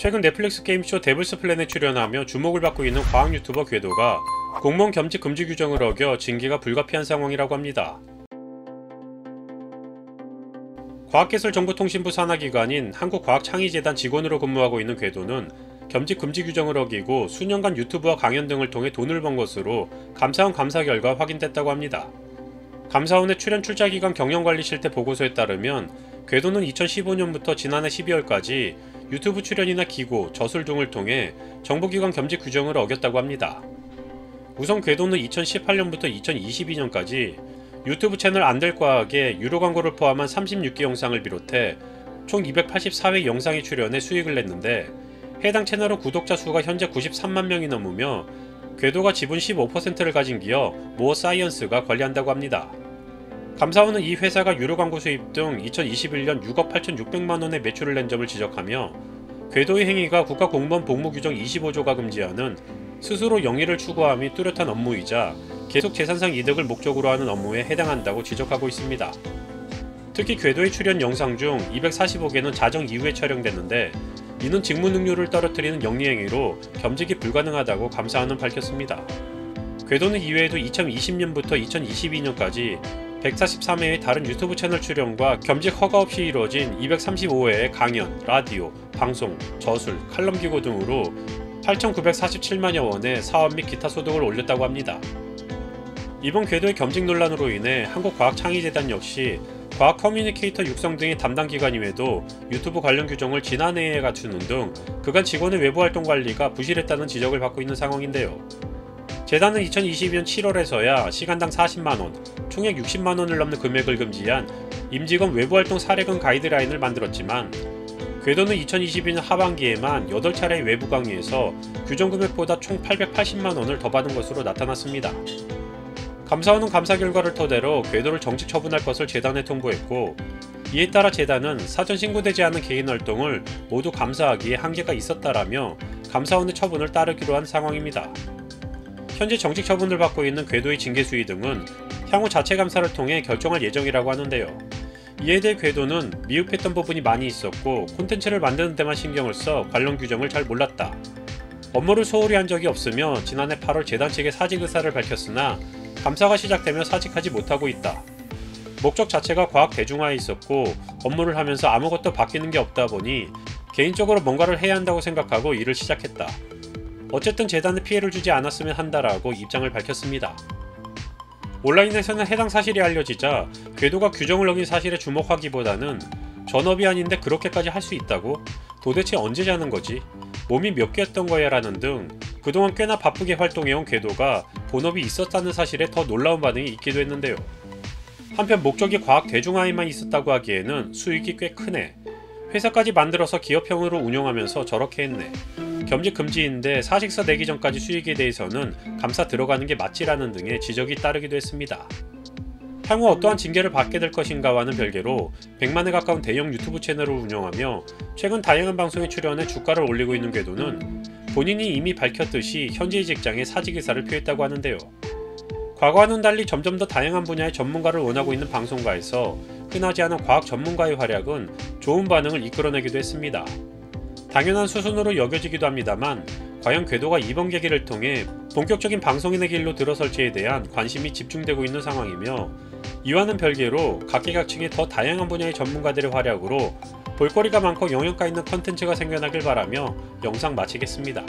최근 넷플릭스 게임쇼 데블스 플랜에 출연하며 주목을 받고 있는 과학 유튜버 궤도가 공무원 겸직 금지 규정을 어겨 징계가 불가피한 상황이라고 합니다. 과학기술정보통신부 산하기관인 한국과학창의재단 직원으로 근무하고 있는 궤도는 겸직 금지 규정을 어기고 수년간 유튜브와 강연 등을 통해 돈을 번 것으로 감사원 감사 결과 확인됐다고 합니다. 감사원의 출연 출자기관 경영관리 실태 보고서에 따르면 궤도는 2015년부터 지난해 12월까지 유튜브 출연이나 기고, 저술 등을 통해 정보기관 겸직 규정을 어겼다고 합니다. 우선 궤도는 2018년부터 2022년까지 유튜브 채널 안될과학에 유료 광고를 포함한 36개 영상을 비롯해 총 284회 영상에 출연해 수익을 냈는데 해당 채널은 구독자 수가 현재 93만 명이 넘으며 궤도가 지분 15%를 가진 기업 모어 사이언스가 관리한다고 합니다. 감사원은 이 회사가 유료 광고 수입 등 2021년 6억 8,600만원의 매출을 낸 점을 지적하며 궤도의 행위가 국가공무원 복무규정 25조가 금지하는 스스로 영위를 추구함이 뚜렷한 업무이자 계속 재산상 이득을 목적으로 하는 업무에 해당한다고 지적하고 있습니다. 특히 궤도의 출연 영상 중 245개는 자정 이후에 촬영됐는데 이는 직무 능률을 떨어뜨리는 영리행위로 겸직이 불가능하다고 감사원은 밝혔습니다. 궤도는 이외에도 2020년부터 2022년까지 143회의 다른 유튜브 채널 출연과 겸직 허가 없이 이루어진 235회의 강연, 라디오, 방송, 저술, 칼럼 기고 등으로 8,947만여 원의 사업 및 기타 소득을 올렸다고 합니다. 이번 궤도의 겸직 논란으로 인해 한국과학창의재단 역시 과학 커뮤니케이터 육성 등의 담당 기관 이외에도 유튜브 관련 규정을 지난해에 갖추는 등 그간 직원의 외부 활동 관리가 부실했다는 지적을 받고 있는 상황인데요. 재단은 2022년 7월에서야 시간당 40만원, 총액 60만원을 넘는 금액을 금지한 임직원 외부활동 사례금 가이드라인을 만들었지만 궤도는 2022년 하반기에만 8차례의 외부 강의에서 규정 금액보다 총 880만원을 더 받은 것으로 나타났습니다. 감사원은 감사 결과를 토대로 궤도를 정직 처분할 것을 재단에 통보했고 이에 따라 재단은 사전 신고되지 않은 개인 활동을 모두 감사하기에 한계가 있었다라며 감사원의 처분을 따르기로 한 상황입니다. 현재 정직 처분을 받고 있는 궤도의 징계 수위 등은 향후 자체 감사를 통해 결정할 예정이라고 하는데요. 이에 대해 궤도는 미흡했던 부분이 많이 있었고 콘텐츠를 만드는 데만 신경을 써 관련 규정을 잘 몰랐다. 업무를 소홀히 한 적이 없으며 지난해 8월 재단 측에 사직 의사를 밝혔으나 감사가 시작되며 사직하지 못하고 있다. 목적 자체가 과학 대중화에 있었고 업무를 하면서 아무것도 바뀌는 게 없다 보니 개인적으로 뭔가를 해야 한다고 생각하고 일을 시작했다. 어쨌든 재단에 피해를 주지 않았으면 한다라고 입장을 밝혔습니다. 온라인에서는 해당 사실이 알려지자 궤도가 규정을 어긴 사실에 주목하기보다는 전업이 아닌데 그렇게까지 할 수 있다고? 도대체 언제 자는 거지? 몸이 몇 개였던 거야? 라는 등 그동안 꽤나 바쁘게 활동해온 궤도가 본업이 있었다는 사실에 더 놀라운 반응이 있기도 했는데요. 한편 목적이 과학 대중화에만 있었다고 하기에는 수익이 꽤 크네. 회사까지 만들어서 기업형으로 운영하면서 저렇게 했네. 겸직 금지인데 사직서 내기 전까지 수익에 대해서는 감사 들어가는 게 맞지라는 등의 지적이 따르기도 했습니다. 향후 어떠한 징계를 받게 될 것인가와는 별개로 100만에 가까운 대형 유튜브 채널을 운영하며 최근 다양한 방송에 출연해 주가를 올리고 있는 궤도는 본인이 이미 밝혔듯이 현재의 직장에 사직 의사를 표했다고 하는데요. 과거와는 달리 점점 더 다양한 분야의 전문가를 원하고 있는 방송가에서 흔하지 않은 과학 전문가의 활약은 좋은 반응을 이끌어내기도 했습니다. 당연한 수순으로 여겨지기도 합니다만 과연 궤도가 이번 계기를 통해 본격적인 방송인의 길로 들어설지에 대한 관심이 집중되고 있는 상황이며 이와는 별개로 각계각층의 더 다양한 분야의 전문가들의 활약으로 볼거리가 많고 영양가 있는 컨텐츠가 생겨나길 바라며 영상 마치겠습니다.